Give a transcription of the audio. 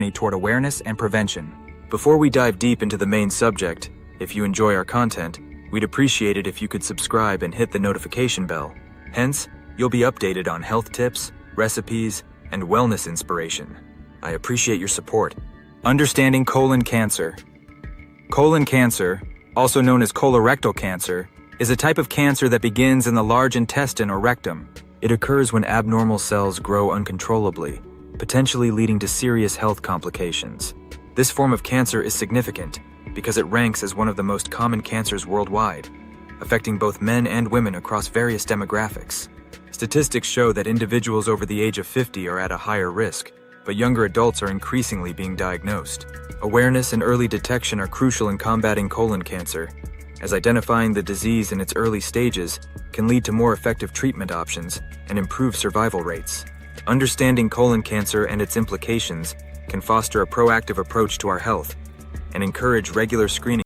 toward awareness and prevention. Before we dive deep into the main subject, if you enjoy our content, we'd appreciate it if you could subscribe and hit the notification bell. Hence, you'll be updated on health tips, recipes, and wellness inspiration. I appreciate your support. Understanding colon cancer. Colon cancer, also known as colorectal cancer, is a type of cancer that begins in the large intestine or rectum. It occurs when abnormal cells grow uncontrollably, potentially leading to serious health complications. This form of cancer is significant because it ranks as one of the most common cancers worldwide, affecting both men and women across various demographics. Statistics show that individuals over the age of 50 are at a higher risk, but younger adults are increasingly being diagnosed. Awareness and early detection are crucial in combating colon cancer, as identifying the disease in its early stages can lead to more effective treatment options and improve survival rates. Understanding colon cancer and its implications can foster a proactive approach to our health and encourage regular screening.